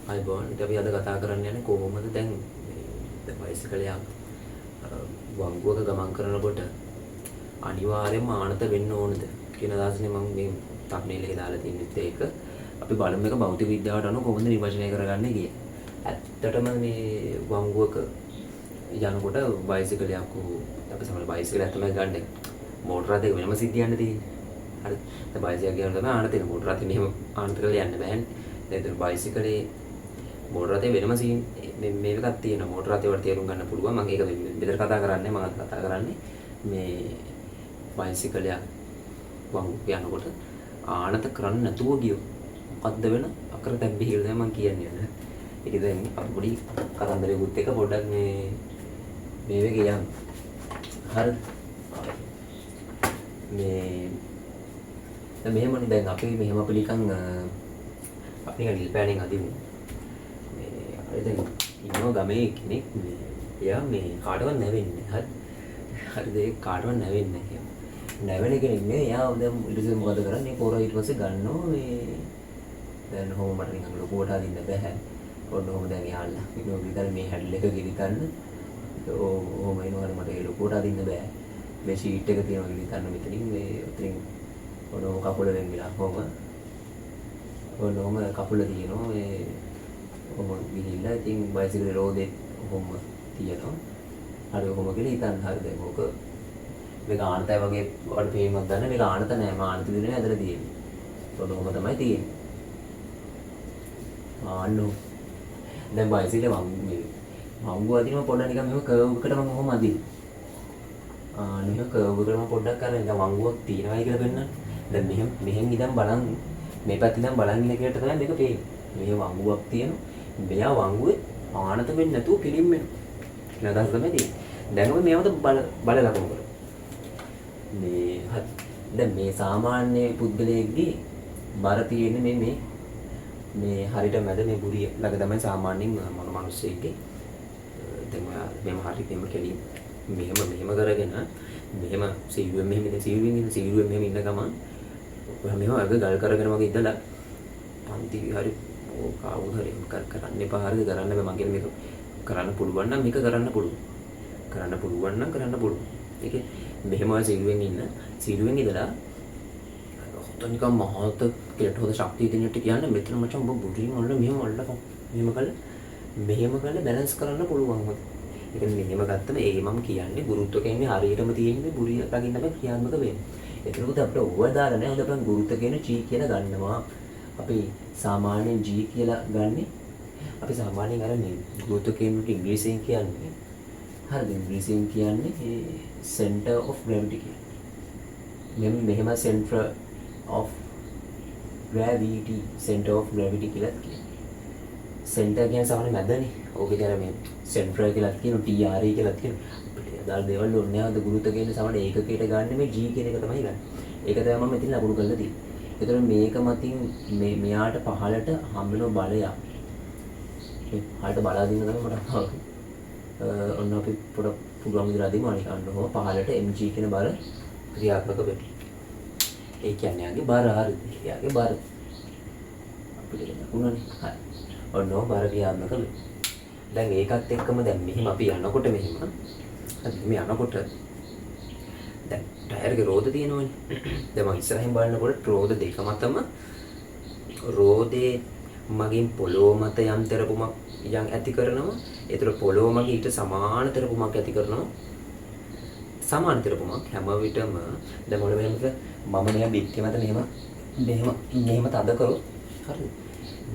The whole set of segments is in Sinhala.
අයිබෝන් අපි අද කතා කරන්න යන්නේ කොහොමද දැන් බයිසිකලයක් වංගුවක ගමන් කරනකොට අනිවාර්යයෙන්ම ආනත වෙන්න ඕනද කියන අදහසනේ මම මේ තම්නේල් එකේ දාලා තින්නෙත් ඒක. අපි බලමු මේක භෞතික විද්‍යාවට අනුව කොහොමද නිර්වචනය කරගන්නේ කියලා. ඇත්තටම මේ වංගුවක යනකොට බයිසිකලයක් අපි සමහර බයිසිකලයක් තමයි ගන්න. මෝටර රථයක වෙනම සිද්ධියන්න තියෙන්නේ. හරි. දැන් බයිසිකල් කියන තමයි ආනත තියෙන මෝටර රථෙ මෙහෙම ආනත කරලා යන්න බෑනේ. දැන් බයිසිකලේ මෝටර රථේ වෙනම සීන් මේ එකක් තියෙනවා. මෝටර රථේ වල තේරුම් ගන්න පුළුවන්. මම ඒක මෙතන කතා කරන්නේ මම කතා කරන්නේ මේ බයිසිකලයක් වංගුවක යනකොට ආනත කරන්න නැතුව ගියෝ මොකද්ද වෙන අකරතැබ්බ කියලා තමයි මම කියන්නේ. ඒක දැන් අපි පොඩි කතන්දරයකුත් එක පොඩ්ඩක් මේ වෙගේ යන්න. හරිද? දැන් මෙහෙමනේ දැන් අපි මෙහෙම අපි නිකන් නිල් පෑනෙන් අදිමු. හරි දැන් ඉන්නවා ගමේ කෙනෙක් එයා මේ කාටවත් නැවෙන්නේ. හරිද? ඒ කාටවත් නැවෙන්නේ නැහැ. නැවෙන කෙනෙක් නේ. එයා දැන් ඊට පස්සේ මොකද කරන්නේ? පොර ඊට පස්සේ ගන්නවා මේ දැන් හොම මට නිකන් ලොකුවට අදින්න බෑ. ඔන්න ඔහොම දැන් යාළුවා. ඒක විතර මේ හැන්ඩල් එක ගෙලිතන්න. ඔහොම එනවනේ මට ඒ ලොකුවට අදින්න බෑ. මේ ෂීට් එක තියෙනවා ගෙලිතන්න මෙතනින් මේ උතරින් ඔන්න කකුල වෙන්ගිලා කොහොම ඔන්න කකුල තියෙනවා මේ කොහොම ගිහිල්ලා ඉතින් බයිසිකල් රෝදේ කොහොම තියෙනවා හරි කොහොම කියලා හිතන්න හරි දැන් ඕක මේක ආනතය වගේ වඩ පේමක් ගන්න මේක ආනත නෑ මම ආනත දිනේ ඇදලා තියෙන්නේ ඔන්න තමයි තියෙන්නේ ආන්නෝ දැන් බයිසිකල් මංගු අදිනවා පොඩ්ඩක් නිකන් මෙහෙම කර්ව් එකට මම කොහොම අදින්නේ ආන්නේ කර්ව් එකට මම පොඩ්ඩක් කරලා නිකන් මංගුවක් තියනවායි කියලා පෙන්නන්න දැන් මෙහෙන් ඉඳන් බලන් මේ පැත්තෙන් ඉඳන් බලන් ඉන්න එකට තමයි මේක පේන්නේ. මේ වංගුවක් තියෙනවා. මෙයා වංගුවේ ආනත වෙන්නේ නැතුව පිළිම් වෙනවා. නේද තමයි තියෙන්නේ. දැන් ඔය මේවද බලලා කොහොමද? දැන් මේ සාමාන්‍ය පුද්ගලයෙක්ගේ බර තියෙන්නේ මේ හරියට මැද මේ බුරිය ළඟ තමයි සාමාන්‍යයෙන් මොන මිනිස්සෙක්ගේ දැන් මෙහෙම හරියට මෙහෙම කෙලින් මෙහෙම කරගෙන මෙහෙම සීරුවෙන් මෙහෙම ඉන්න ගමන් මෙහෙම අග ගල් කරගෙන වගේ ඉඳලා පන්ති හරි කවුරු හරි කරන්න එපා හරිද කරන්න බෑ මගේ මේක කරන්න පුළුවන් නම් මේක කරන්න පුළුවන් කරන්න පුළුවන් ඒකේ මෙහෙම සීරුවෙන් ඉඳලා හොත නිකන් මහත කෙලට හොද ශක්තිය දෙන්නට කියන්නේ මෙතන මචං ඔබ බුරින් වල මෙහෙම කළා බැලන්ස් කරන්න පුළුවන් හොත ඒක මෙහෙම ගත්තම ඒ මම කියන්නේ ගුරුත්ව කියන්නේ හරියටම තියෙන්නේ බුරිය ළඟින් තමයි ක්‍රියාත්මක වෙන්නේ එතකොට අපිට ඕව දාලා නැහැ හොඳ අපෙන් ගුරුත්ව කියන G කියලා ගන්නවා. අපි සාමාන්‍යයෙන් G කියලා ගන්නෙ. අපි සාමාන්‍යයෙන් අර මේ ගුරුත්ව කියන ඉංග්‍රීසියෙන් කියන්නේ. හරිද? ඉංග්‍රීසියෙන් කියන්නේ center of gravity කියලා. මෙහෙම center of gravity කියලා කියනවා. center කියන්නේ සාමාන්‍ය මැදනේ. ඕකේ දැන් මේ center කියලා කියනවා TRE කියලා කියනවා. දාල් දේවල් ඕනේ නැහැ. ගුරුත්ව කියන්නේ සමහර ඒකකයට ගන්න මේ G කියන එක තමයි ගන්න. ඒක තමයි මම මෙතන ලකුණු කරලා තියෙන්නේ. ඒතර මේක මතින් මෙයාට පහළට හම්බෙන බලයක්. මේ පහළට බලා දින්න තමයි මට ඔන්න අපි පොඩ පුරාම විදිහට අදිමු අනික අන්නෝ පහළට mg කියන බල ක්‍රියාත්මක වෙනවා. ඒ කියන්නේ යාගේ බර හරිද? යාගේ බර. අපිට ලකුණනේ. හරි. ඔන්න බර ක්‍රියාත්මක වෙනවා. දැන් ඒකත් එක්කම දැන් මෙහිම අපි යනකොට මෙහිම මේ යනකොට දැන් ටයර් එකේ රෝද තියෙනවනේ. දැන් මම ඉස්සරහින් බලනකොට රෝද දෙක මතම රෝදේ මගින් පොළොව මත යම් තරපුමක් ඇති කරනවා. ඒතර පොළොව මගින් ඊට සමාන තරපුමක් ඇති කරනවා. සමාන තරපුමක් හැම විටම දැන් මොන වෙනවද මම නිකන් බිත්තිය මත මෙහෙම තද කරොත් හරිද?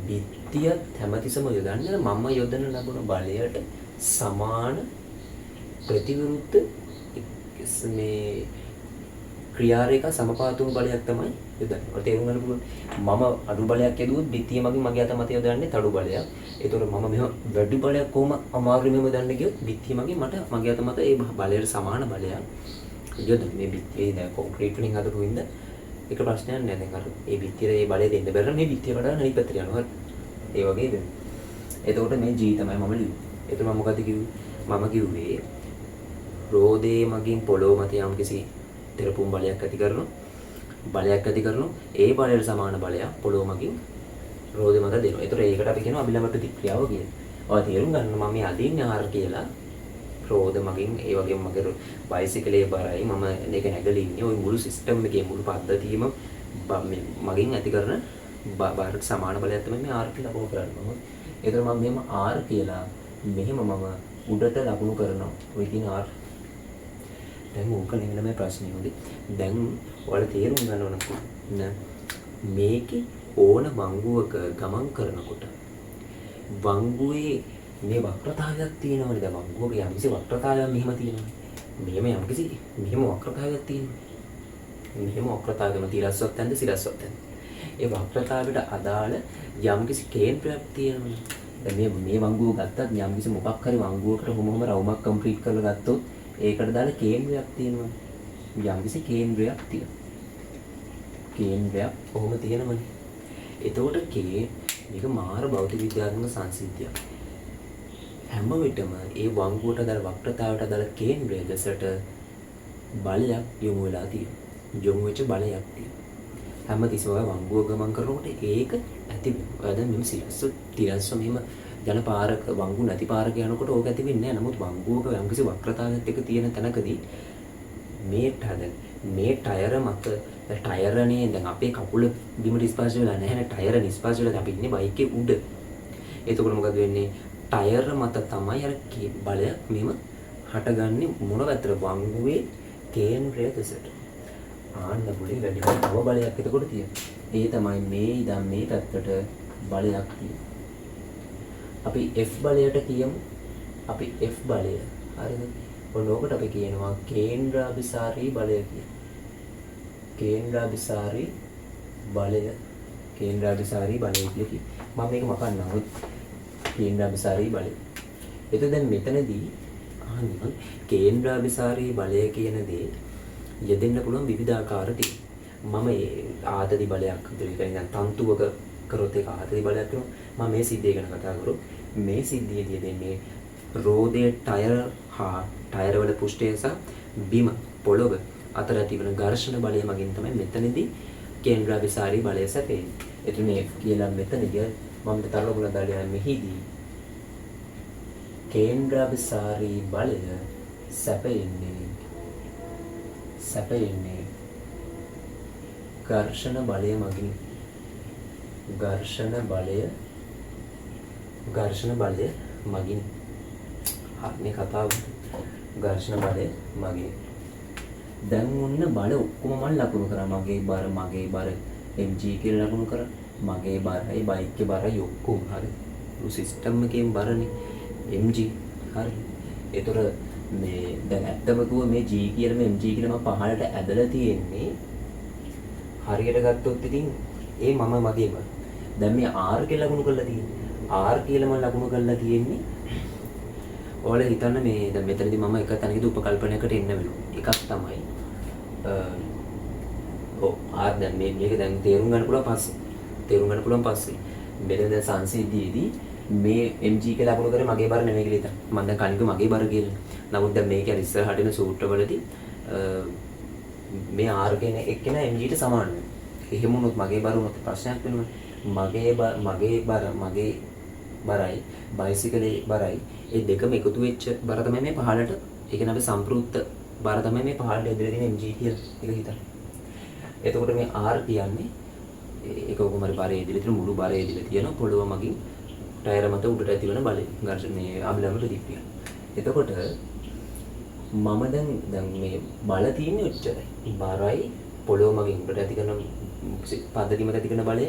බිත්තිය හැමතිස්සම යොදන්නේ මම යොදන ලබන බලයට සමාන ප්‍රතිවිරුද්ධ මේ ක්‍රියාරේඛා සමපාතවුණු බලයක් තමයි යොදන්නේ. ඔය තේරුම් ගන්න පුළුවන්. මම අඩු බලයක් යදුවොත් බිත්තිය මගින් මගේ අත මත යොදන්නේ තඩු බලයක්. ඒතකොට මම මෙහෙම වැඩි බලයක් කොහොම අමාරුවෙන් මෙහෙම දාන්න ගියොත් බිත්තිය මගින් මට මගේ අත මත ඒ බලයට සමාන බලයක් යොදන්නේ. මේ බිත්තියේ දැන් කොන්ක්‍රීට් වලින් හදපු වින්ද එක ප්‍රශ්නයක් නෑ. දැන් අර ඒ බිත්තියට ඒ බලය දෙන්න බැරි නම් මේ බිත්තිය වඩා අනිත් පැත්තට යනවා. ඒ වගේ දෙන්න. එතකොට මේ G තමයි මම ලියුවේ. එතකොට මම මොකද කිව්වේ? මම කිව්වේ රෝදේ මගින් පොළොව මත යම්කිසි තෙරපුම් බලයක් ඇති කරනවා. ඒ බලයට සමාන බලයක් පොළොව මගින් රෝදේ මත දෙනවා. ඒතර ඒකට අපි කියනවා අභිලම්බ ප්‍රතික්‍රියාව කියලා. ඔය තේරුම් ගන්න මම මේ අදින්නේ R කියලා. රෝද මගින් ඒ වගේම මගේ බයිසිකලේ බරයි මම මේක නැගලා ඉන්නේ. ওই මුළු සිස්ටම් එකේ මුළු පද්ධතියම මගින් ඇති කරන බාරට සමාන බලයක් තමයි මේ R කියලා ලබව කරන්නේ. මම ඒතර මම මෙහෙම R කියලා මෙහෙම මම උඩට ලකුණු කරනවා. ඔය කියන R. දැන් ඕක නෙමෙයි මේ ප්‍රශ්නේ උදේ. දැන් ඔයාලා තේරුම් ගන්න ඕන මේකේ ඕන වංගුවක ගමන් කරනකොට වංගුවේ මේ වක්‍රතාවයක් තියෙනවනේ. දැන් වංගුවක යම්කිසි වක්‍රතාවයක් මෙහෙම තියෙනවා. මෙහෙම යම්කිසි මෙහෙම වක්‍රතාවයක් තියෙනවා. මෙහෙම වක්‍රතාවයම තිරස්වත් නැන්ද සිරස්වත් නැන්ද. ඒ වක්‍රතාවයට අදාළ යම්කිසි කේන්ද්‍රයක් තියෙනවා. දැන් මේ වංගුව ගත්තත් යම්කිසි මොකක් හරි වංගුවකට කොහොමම රවුමක් කම්ප්ලීට් කරලා ගත්තොත් ඒකට දාලා කේන්ද්‍රයක් තියෙනවා. යම්කිසි කේන්ද්‍රයක් තියෙනවා. කේන්ද්‍රයක් කොහොම තියෙනවනේ. එතකොට මේක මාර භෞතික විද්‍යාත්මක සංසිද්ධියක්. හැම විටම ඒ වංගුවට අදාළ වක්‍රතාවයට අදාළ කේන්ද්‍රය දෙසට බලයක් යොමු වෙලා තියෙනවා. යොමු වෙච්ච බලයක් තියෙනවා. හැම තිස්සම වංගුව ගමන් කරනකොට ඒක ඇති වෙනවා. දැන් මෙන්න තිරස්ව මෙහෙම යන පාරක වංගු නැති පාරක යනකොට ඕක ඇති වෙන්නේ නැහැ. නමුත් වංගුවක යම්කිසි වක්‍රතාවයක් එක තියෙන තැනකදී මේ ටයර මත ටයරනේ දැන් අපේ කකුල බිමට ස්පර්ශ වෙලා නැහැ නේ. ටයර නිස්පර්ශ වෙලා අපි ඉන්නේ බයික් එකේ උඩ. එතකොට මොකද වෙන්නේ? ටයර මත තමයි අර බලයක් මෙහෙම හටගන්නේ මොන පැත්තට වංගුවේ කේන්ද්‍රය දෙසට. ආන්න බුලේ වැඩි තව බලයක් එතකොට තියෙනවා. ඒ තමයි මේ ඉඳන් මේ පැත්තට බලයක් තියෙනවා. අපි F බලයට කියමු. අපි F බලය. හරිද? ඔන්නෝකට අපි කියනවා කේන්ද්‍රාභිසාරී බලය කියලා. කේන්ද්‍රාභිසාරී බලය. කේන්ද්‍රාභිසාරී බලය කියලා කියනවා. මම මේක මකන්නම්. කේන්ද්‍රාභිසාරී බලය. එතකොට දැන් මෙතනදී අහන්න කේන්ද්‍රාභිසාරී බලය කියන දේ යෙදෙන්න පුළුවන් විවිධාකාර තියෙනවා. මම ආතති බලයක් විදිහට කියන්නේ තන්තුවක කරොත් ඒක ආතති බලයක් වෙනවා. මම මේ සිද්ධිය ගැන කතා කරොත් මේ සිද්ධියදී දෙන්නේ රෝදයේ ටයර වල පෘෂ්ඨය සහ බිම පොළොව අතර ඇතිවන ඝර්ෂණ බලය මගින් තමයි මෙතනදී කේන්ද්‍රාභිසාරී බලය සැපෙන්නේ. එතන F කියලා මෙතනදී මම තරල බුල දාලා මෙහිදී කේන්ද්‍රාභිසාරී බලය සැපෙන්නේ ඝර්ෂණ බලය මගින්. ඝර්ෂණ බලය මගින්. මේ කතාව ඝර්ෂණ බලය මගින්. දැන් ඔන්න බල ඔක්කොම මම ලකුණු කරා. මගේ බර mg කියලා ලකුණු කරා. මගේ බරයි බයික් එකේ බරයි ඔක්කොම හරි. සිස්ටම් එකේම බරනේ mg. හරි. ඒතර මේ දැන් ඇත්තම කිව්ව මේ g කියලා මේ mg කියලා මම පහළට ඇදලා තියෙන්නේ. හරියට ගත්තොත් ඉතින් ඒ මම මගේම. දැන් මේ r කියලා ලකුණු කරලා තියෙන්නේ. r කියලා මම ලකුණු කරලා තියෙන්නේ. ඔයාලා හිතන්න මේ දැන් මෙතනදී මම එක තැනකදී උපකල්පනයකට එන්න වෙනවා. එකක් තමයි r දැන් මේක දැන් තේරුම් ගන්න පුළුවන් පස්සේ. මෙතන දැන් සංසිද්ධියේදී මේ mg කියලා ලකුණු කරේ මගේ බර නෙමෙයි කියලා හිතන්න. මම දැන් කලින්ක මගේ බර කියලා. නමුත් දැන් මේක අර ඉස්සරහට එන සූත්‍රවලදී මේ r කියන එක්කෙනා mg ට සමාන වෙනවා. එහෙම වුණොත් මගේ බර වුණොත් ප්‍රශ්නයක් වෙනවා. මගේ බරයි බයිසිකලේ බරයි ඒ දෙකම එකතු වෙච්ච බර තමයි මේ පහළට. ඒ කියන්නේ අපි සම්ප්‍රයුක්ත බර තමයි මේ පහළට ඇදලා තියෙන mg කියලා. ඒක හිතන්න. එතකොට මේ r කියන්නේ ඒක කොහොමද බරේ ඇදලා තියෙන මුළු බරේ ඇදලා තියෙන පොළොව මගින් ටයර මත උඩට ඇතිවන බලය. ඝර්ෂණයේ අභිලම්බ ප්‍රතික්‍රියාව. එතකොට මම දැන් මේ බල තියෙන්නේ ඔච්චරයි. බරයි පොළොව මගින් උඩට ඇති කරන පද්ධතිය මත ඇති කරන බලය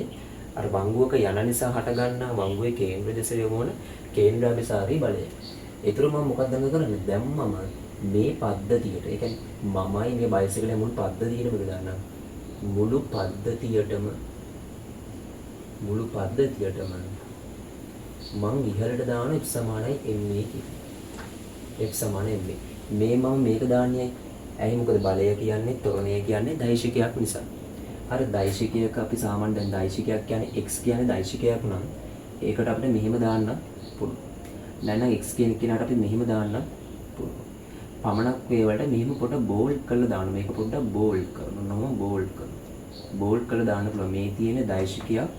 අර වංගුවක යන නිසා හටගන්නා වංගුවේ කේන්ද්‍ර දෙස යොමු වන කේන්ද්‍රාභිසාරී බලය. ඒතර මම මොකක්ද කරන්නේ? දැන් මම මේ පද්ධතියට, ඒ කියන්නේ මමයි මේ බයිසිකලේ මුළු පද්ධතියටම දාන්නම්. මුළු පද්ධතියටම මම ඉහළට දාන F සමානයි ma කියලා. F සමානයි ma. මේ මම මේක දාන්නේ ඇයි? මොකද බලය කියන්නේ ත්වරණය කියන්නේ දෛශිකයක් නිසා. අර දෛශිකයක අපි සාමාන්‍ය දැන් දෛශිකයක් කියන්නේ x කියන්නේ දෛශිකයක් නම් ඒකට අපිට මෙහෙම දාන්න පුළුවන්. නැත්නම් x කියන කෙනාට අපි මෙහෙම දාන්න පුළුවන්. පමණක් වේවලට මෙහෙම පොඩ බෝල්ඩ් කරලා දාන්න. මේක පොඩ්ඩක් බෝල්ඩ් කරනවා. බෝල්ඩ් කරලා දාන්න පුළුවන්. මේ තියෙන දෛශිකයක්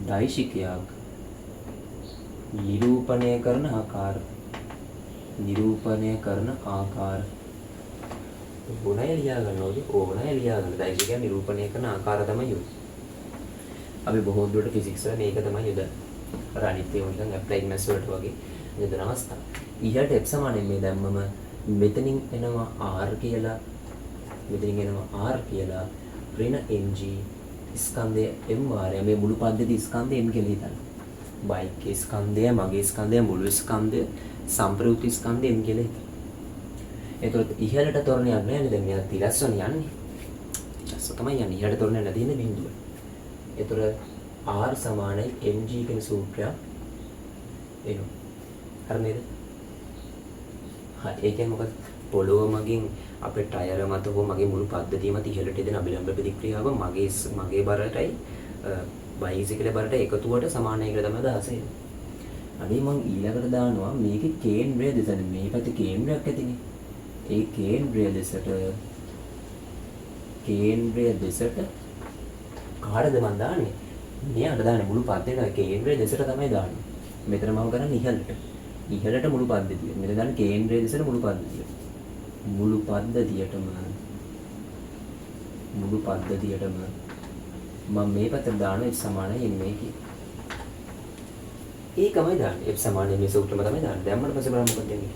දෛශිකයක් නිරූපණය කරන ආකාර ඕනෑ ලියා ගන්න ඕනේ. ඕනෑ ලියා ගන්න. දෛශිකයන් නිරූපණය කරන ආකාර තමයි ඔය. අපි බොහෝ දුරට ෆිසික්ස් වල මේක තමයි යොදන්නේ. අර අනිත් ඒවා නිකන් ඇප්ලයිඩ් මැත්ස් වලට වගේ යොදන අවස්ථා. ඊළඟට F සමානෙන් මේ දැම්මම මෙතනින් එනවා R කියලා. ඍණ mg ස්කන්ධය m වාරය මේ මුළු පද්ධතිය ස්කන්ධය m කියලා හිතන්න. බයික්ගේ ස්කන්ධය, මගේ ස්කන්ධය, මුළු ස්කන්ධය, සම්ප්‍රයුක්ත ස්කන්ධය m කියලා හිතන්න. ඒතකොට ඉහළට තොරණයක් නැහැ නේද? දැන් මෙයා තිරස්වන යන්නේ. තිරස්ව තමයි යන්නේ. ඉහළට තොරණයක් නැති ඉන්නේ බිඳුව. ඒතකොට R සමානයි mg කියන සූත්‍රය එනවා. හරි නේද? හරි. ඒ කියන්නේ මොකද? පොළොව මගින් අපේ ටයර් මත හෝ මගේ මුළු පද්ධතිය මත ඉහළට එදෙන අභිලම්බ ප්‍රතික්‍රියාව මගේ බරටයි බයිසිකල් බරට එකතුවට සමානයි කියලා තමයි අදහස එන්නේ. අනේ මම ඊළඟට දානවා මේකේ කේන්ද්‍රය දෙසට මේ පැත්තේ කේන්ද්‍රයක් ඇතිනේ. ඒ කේන්ද්‍රය දෙසට කාටද මම දාන්නේ? මෙයාට දාන්නේ මුළු පද්ධතියට කේන්ද්‍රය දෙසට තමයි දාන්නේ. මෙතන මම කරන්නේ ඉහළට මුළු පද්ධතිය. මෙතන දාන්නේ කේන්ද්‍රය දෙසට මුළු පද්ධතිය. මුළු පද්ධතියටම මම මේ පැත්තට දානවා F සමානයි m කිය. ඒකමයි දාන්නේ. F සමානයි මේ සූත්‍රම තමයි දාන්නේ. දැම්මම පස්සේ බලන්න මොකද වෙන්නේ.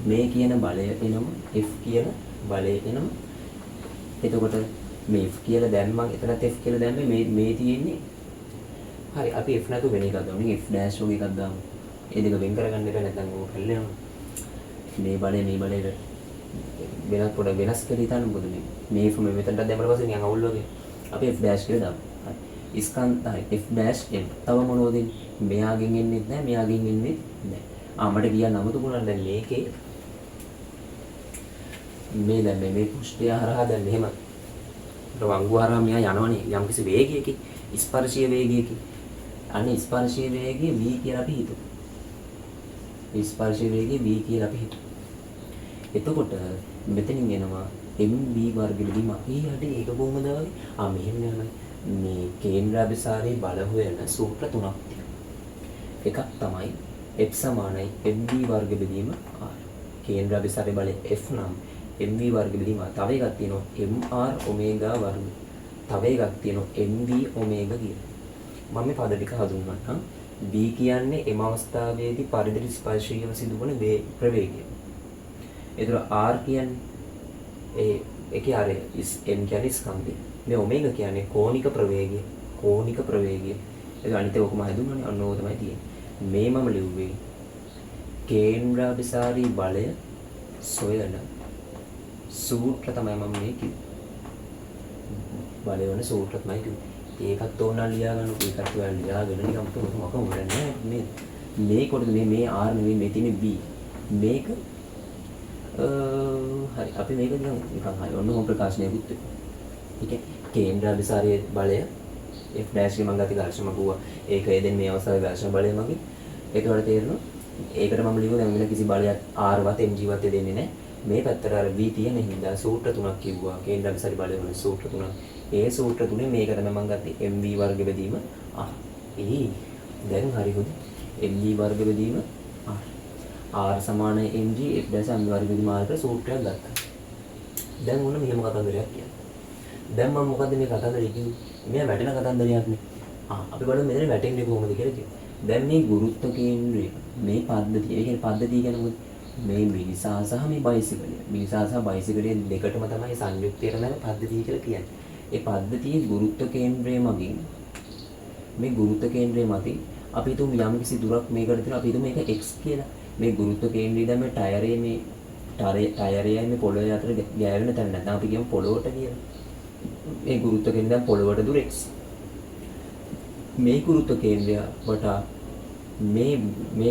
මේ කියන බලය එනවා F කියන බලය එනවා. එතකොට මේ F කියලා දැම්මම එතනත් F කියලා දැම්මේ මේ තියෙන්නේ. හරි අපි F නැතුව වෙන එකක් දාමු. F dash වගේ එකක් දාමු. ඒ දෙක වෙන් කරගන්න එපා නැත්නම් ඕක පැල්ලෙනවා. මේ බලයට වෙනස් පොඩ වෙනස් කියලා හිතන්න මොකද මේ F මෙතනට දැම්මම පස්සේ නිකන් අවුල් වගේ. අපි F dash කියලා දාමු. හරි. ස්කන්ධය F dash m. තව මොනවද එන්නේ? මෙයාගෙන් එන්නේ නැහැ, මෙයාගෙන් එන්නේ නැහැ. මට කියන්න අමතකුණා දැන් මේකේ මේ දැන් මේ පුෂ්ඨය හරහා දැන් මෙහෙම වංගු හරහා මෙයා යනවනේ යම්කිසි වේගයකින් ස්පර්ශීය වේගයකින්. අනේ ස්පර්ශීය වේගය v කියලා අපි හිතමු. ස්පර්ශීය වේගය v කියලා අපි හිතමු. එතකොට මෙතනින් එනවා mv වර්ගෙලදී මහීයට ඒක කොහොමද වගේ? මෙහෙම යනවා. මේ කේන්ද්‍රාභිසාරී බල හොයන සූත්‍ර තුනක් තියෙනවා. එකක් තමයි F සමානයි mv වර්ග බෙදීම r. කේන්ද්‍රාභිසාරී බලය F නම් mv වර්ග බෙදීම r. තව එකක් තියෙනවා mr ඔමේගා වර්ග. තව එකක් තියෙනවා mv ඔමේගා කියලා. මම මේ පද ටික හඳුන්වන්නම්. b කියන්නේ එම අවස්ථාවේදී පරිධි ස්පර්ශීයව සිදුවන ප්‍රවේගය. ඒතර r කියන්නේ ඒකේ r m කියන්නේ ස්කන්ධය. මේ ඔමේගා කියන්නේ කෝණික ප්‍රවේගය. ඒක අනිත් ඔකම හඳුන්වන්නේ අන්න ඕක තමයි තියෙන්නේ. මේ මම ලිව්වේ කේන්ද්‍රාභිසාරී බලය සොයන සූත්‍ර තමයි මම මේ කිව්වේ. බලය වෙන සූත්‍ර තමයි කිව්වේ. ඒකත් ඕනනම් ලියා ගන්න ඕක එකක් ඔයාලා ලියාගෙන නිකන් මොකම නෑ මේ කොටද මේ R නෙවෙයි මේ තියෙන්නේ B. මේක හරි අපි මේක නිකන් හරි ඔන්න මොකක් ප්‍රකාශනයකුත් තියෙනවා. කේන්ද්‍රාභිසාරී බලය F dash එක මම ගති ඝර්ෂණ මගුවා. ඒක එදෙන් මේ අවස්ථාවේ ඝර්ෂණ බලය මගේ. ඒකට තේරෙනවා. ඒකට මම ලියුවා දැන් වෙන කිසි බලයක් R වත් mg වත් දෙන්නේ නැහැ. මේ පැත්තට අර V තියෙන හින්දා සූත්‍ර තුනක් කිව්වා. කේන්ද්‍රාභිසාරී බලය වල සූත්‍ර තුනක්. ඒ සූත්‍ර තුනේ මේක තමයි මම ගත්තේ mv වර්ග බෙදීම r. දැන් හරි හොඳ. mv වර්ග බෙදීම r. r සමානයි mg f dash mv වර්ග බෙදීම r කියලා සූත්‍රයක් ගත්තා. දැන් ඔන්න මෙහෙම කතන්දරයක් කියන්න. දැන් මම මොකද්ද මේ කතන්දරය කිව්වේ? මෙයා වැටෙන කතන්දරයක් නේ. අපි බලමු මෙතන වැටෙන්නේ කොහොමද කියලා කියමු. දැන් මේ ගුරුත්ව කේන්ද්‍රය මේ පද්ධතිය. ඒ කියන්නේ පද්ධතිය කියන්නේ මොකද? මේ මිනිසා සහ මේ බයිසිකලය. මිනිසා සහ බයිසිකලය දෙකටම තමයි සංයුක්තයට නම් පද්ධතිය කියලා කියන්නේ. ඒ පද්ධතියේ ගුරුත්ව කේන්ද්‍රය මගින් මේ ගුරුත්ව කේන්ද්‍රය මතින් අපි හිතමු යම් කිසි දුරක් මේකට තියෙනවා. අපි හිතමු මේක x කියලා. මේ ගුරුත්ව කේන්ද්‍රය දැන් මේ ටයරයේ මේ පොළොවේ අතර ගෑවෙන තැන නැත්නම් අපි කියමු පොළොවට කියලා. මේ ගුරුත්ව කේන්ද්‍රය දැන් පොළොවට දුර x. මේ ගුරුත්ව කේන්ද්‍රය වටා මේ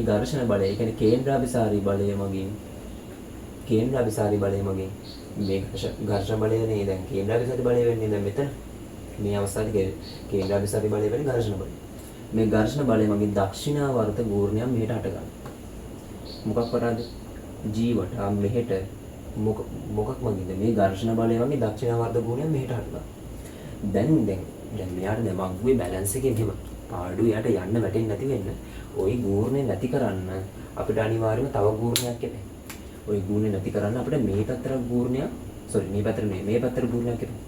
ඝර්ෂණ බලය, ඒ කියන්නේ කේන්ද්‍රාභිසාරී බලය මගින් මේ ඝර්ෂණ බලය නේ දැන් කේන්ද්‍රාභිසාරී බලය වෙන්නේ දැන් මෙතන. මේ අවස්ථාවේ කේන්ද්‍රාභිසාරී බලය වෙන්නේ ඝර්ෂණ බලය. මේ ඝර්ෂණ බලය මගින් දක්ෂිනාවර්ත ගෝර්ණයක් මෙහෙට හට ගන්නවා. මොකක් වටාද? G වටා මෙහෙට මොකක් මගින්ද? මේ ඝර්ෂණ බලය වගේ දක්ෂිනාවර්ත ගෝර්ණයක් මෙහෙට හට ගන්නවා. දැන් මෙයාට දැන් මග්ගුවේ බැලන්ස් එකේ මෙහෙම පාඩු යට යන්න වැටෙන්නේ නැති වෙන්න ওই ගූර්ණේ නැති කරන්න අපිට අනිවාර්යයෙන්ම තව ගූර්ණයක් එපේ. ওই ගූර්ණේ නැති කරන්න අපිට මේ පැත්තට ගූර්ණයක් මේ පැත්තට මේ පැත්තට ගූර්ණයක් එපේ.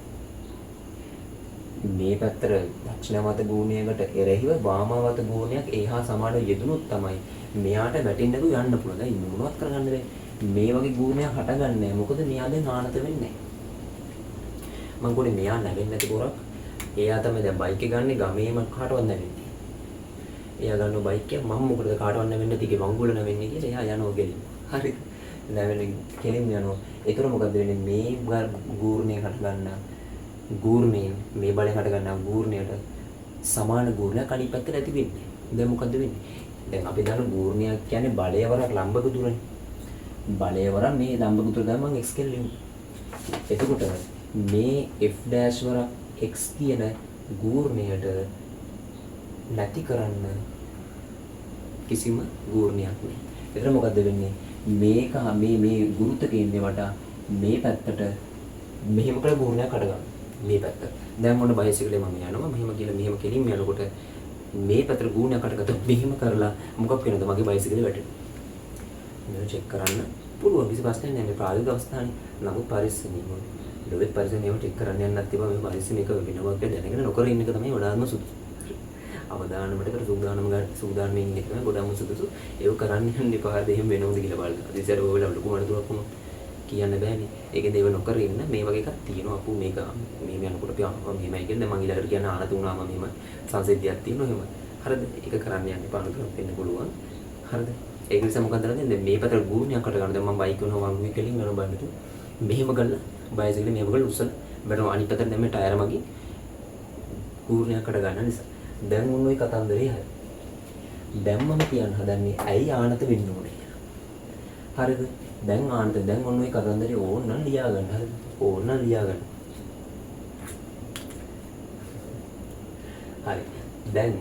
මේ පැත්තට දක්ෂිණාවත ගූර්ණයකට එරෙහිව වාමාවත ගූර්ණයක් එහා සමානව යෙදුනොත් තමයි මෙයාට වැටෙන්නේ නැතුව යන්න පුළුවන්. දැන් මොනවත් කරගන්න බැහැ. මේ වගේ ගූර්ණයක් හටගන්නේ නැහැ. මොකද මෙයා දැන් ආනත වෙන්නේ නැහැ. මං කොහේ මෙයා නැවෙන්නේ නැති පොරක්. එයා තමයි දැන් බයික් එක ගන්නේ ගමේම කාටවත් නැවෙන්නේ. එයා ගන්න බයික් එක මම මොකටද කාටවත් නැවෙන්නේ නැති කේ වංගුල නැවෙන්නේ කියලා එයා යනවා ගෙලින්. හරිද? නැවෙන්නේ කෙලින් යනවා. ඒතර මොකද වෙන්නේ මේ ගූර්ණය හටගන්න ගූර්ණයෙන් මේ බලෙන් හටගන්නා ගූර්ණයට සමාන ගූර්ණයක් අනිත් පැත්තට ඇති වෙන්නේ. දැන් මොකද වෙන්නේ? දැන් අපි දන්න ගූර්ණයක් කියන්නේ බලයවරක් ලම්බක දුරනේ. බලයවර මේ ලම්බක දුර ගමන් x කියලා ලියමු. එතකොට මේ f dash වර x කියන ගූර්ණයට නැති කරන්න කිසිම ගූර්ණයක් නෑ. එතන මොකද්ද වෙන්නේ? මේක මේ ගුරුත්ව කේන්ද්‍රය වටා මේ පැත්තට මෙහෙම කළ ගූර්ණයක් හටගන්නවා. මේ පැත්ත. දැන් මොන බයිසිකලේ මම යනවා මෙහෙම කියලා මෙහෙම කෙලින්ම යනකොට මේ පැත්තට ගූණයක් හටගත්තා මෙහෙම කරලා මොකක් වෙනවද මගේ බයිසිකලේ වැටෙනවා. මේක චෙක් කරන්න පුළුවන් කිසි ප්‍රශ්නයක් නැහැ මේ ප්‍රායෝගික අවස්ථාවේ. නමුත් පරිස්සමින් ලොවෙත් පරිස්සමින් චෙක් කරන්න යන්නත් තිබා මේ පරිස්සමික වෙනවා කියලා දැනගෙන නොකර ඉන්න එක තමයි වඩාත්ම සුදුසු. අවදානමකට සූදානම් ඉන්න එක තමයි ගොඩක්ම සුදුසු. ඒක කරන්න යන්න එපා. දෙහිම වෙනවද කියලා බලන්න. අදිසර ඔයලා ලොකු මඩතුවක් වුණා. කියන්න බෑනේ. ඒකෙන් ඒව නොකර ඉන්න මේ වගේ එකක් තියෙනවා. අපු මේක මේ යනකොට අපි අහනවා මෙහෙමයි කියන්නේ මම ඊළඟට කියන ආනත උනාම මෙහෙම සංසිද්ධියක් තියෙනවා එහෙම. හරිද? ඒක කරන්න යන්න එපා. අනුතරක් වෙන්න පුළුවන්. හරිද? ඒක නිසා මොකද කරන්නේ? දැන් මේ පැත්තට ගුරුණයක් අට ගන්න. දැන් මම බයික් කරනවා වංගුවේ කෙලින් යනවා බලන්න. මෙහෙම ගල්ලා බයිසිකලේ මෙහෙම ගල්ලා උස්සලා බැලුවා අනිත් පැත්තට දැන් මේ ටයර් මගින් ගුරුණයක් අට ගන්න නිසා. දැන් මොන ඔය කතන්දරේ හරි. දැන් මම කියන්න හදන්නේ ඇයි ආනත වෙන්න ඕනේ කියලා. හරිද? දැන් ආනත දැන් ඔන්න ඔය කතන්දරේ ඕන නම් ලියා ගන්න. හරිද? ඕන නම් ලියා ගන්න. හරි. දැන්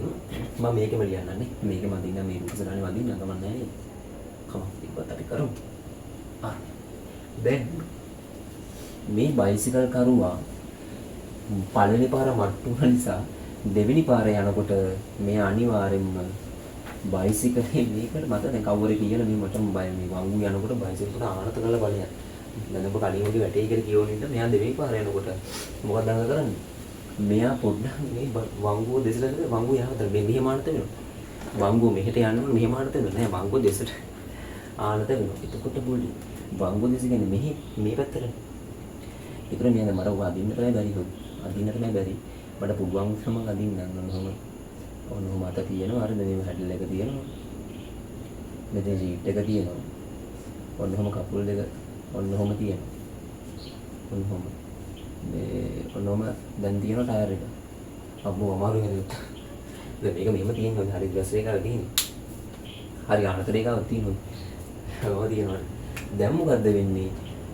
මම මේකෙම ලියන්නන්නේ. මේකෙම අදින්න මේ රූපසරානේ වදින්න ගමන් නැහැ නේද? කම ඉක්වත් අපි කරමු. දැන් මේ බයිසිකල් කරුවා පළවෙනි පාර මට්ටු වුණ නිසා දෙවෙනි පාරේ යනකොට මේ අනිවාර්යෙන්ම බයිසිකලේ මේකට මත දැන් කවුරු කියන මේ මට බය මේ වංගු යනකොට බයිසිකලට ආනත කරලා බලයක්. දැන් ඔබ කලින් වගේ වැටේ කියලා කියවනින්න මෙයා දෙවෙනි පාර යනකොට මොකක්ද අංග කරන්නේ? මෙයා පොඩ්ඩක් මේ වංගුව දෙසට වංගුව යහතර මේ මෙහෙම ආනත වෙනවා. වංගුව මෙහෙට යනකොට මෙහෙම ආනත වෙනවා. නෑ වංගුව දෙසට ආනත වෙනවා. එතකොට බුලි වංගුව දෙස කියන්නේ මෙහි මේ පැත්තට. ඒතර මෙයා මට වදින්න තමයි බැරි කො. අදින්න තමයි බැරි. මට පුළුවන් සම අදින්න නම් ඔන්නෝ මත තියෙනවා. හරිද? මේ හැඩල් එක තියෙනවා. මෙතන සීට් එක තියෙනවා. ඔන්නෝම කකුල් දෙක ඔන්නෝම තියෙනවා. ඔන්නෝම මේ ඔන්නෝම දැන් තියෙනවා ටයර් එක. අම්මෝ අමාරුයි නේද? දැන් මේක මෙහෙම තියෙනවා. හරි ගස් එකක් තියෙනවා. හරි අනතර එකක් තියෙනවා. ඔව් තියෙනවා. දැන් මොකද්ද වෙන්නේ?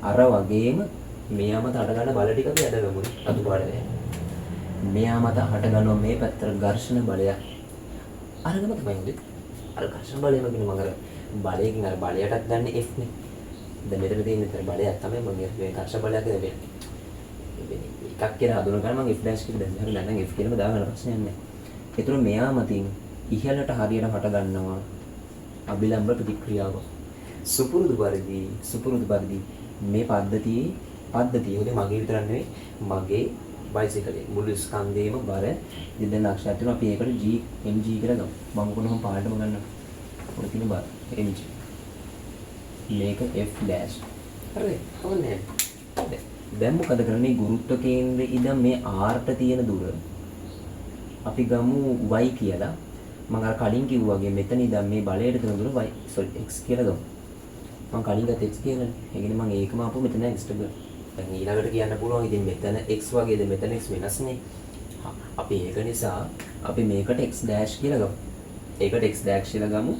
අර වගේම මෙයා මත අට ගන්න බල ටික අපි ඇදගමු. අතු පාඩේ. මෙයා මත හට ගන්නවා මේ පැත්තට ඝර්ෂණ බලයක්. අරගම තමයි උදේ. අර ඝර්ෂණ බලයම කියන්නේ මම අර බලයකින් අර බලයටත් දන්නේ F නේ. දැන් මෙතන තියෙන විතර බලයක් තමයි මම මේ ඝර්ෂණ බලයක් දෙන්නේ. එකක් කියලා හඳුන ගන්න මම F dash කියලා දැන් හරි දැන් F කියලාම දාගන්න ප්‍රශ්නයක් නැහැ. ඒතර මෙයා මතින් ඉහළට හරියට හට ගන්නවා අභිලම්බ ප්‍රතික්‍රියාව. සුපුරුදු පරිදි මේ පද්ධතිය උදේ මගේ විතරක් නෙවෙයි මගේ බයිසිකලේ මුළු ස්කන්ධේම බර දෙදෙන අක්ෂරයක් තියෙනවා. අපි ඒකට G mg කියලා ගමු. මම කොහොමද පාඩම ගන්නවා? ඔය තියෙන බර mg. මේක f dash. හරිද? හොඳයි. දැන් මොකද කරන්නේ? ගුරුත්ව කේන්ද්‍රයේ ඉඳන් මේ r ට තියෙන දුර අපි ගමු y කියලා. මම අර කලින් කිව්වා වගේ මෙතන ඉඳන් මේ බලයට තියෙන දුර x කියලා ගමු. මම කලින් ගත්ත x කියලානේ. ඒ කියන්නේ මම ඒකම අපු මෙතන x ට ගන්න. දැන් ඊළඟට කියන්න පුළුවන් ඉතින් මෙතන x වගේද මෙතන x වෙනස්නේ. අපි ඒක නිසා අපි මේකට x dash කියලා ගමු. ඒකට x dash කියලා ගමු.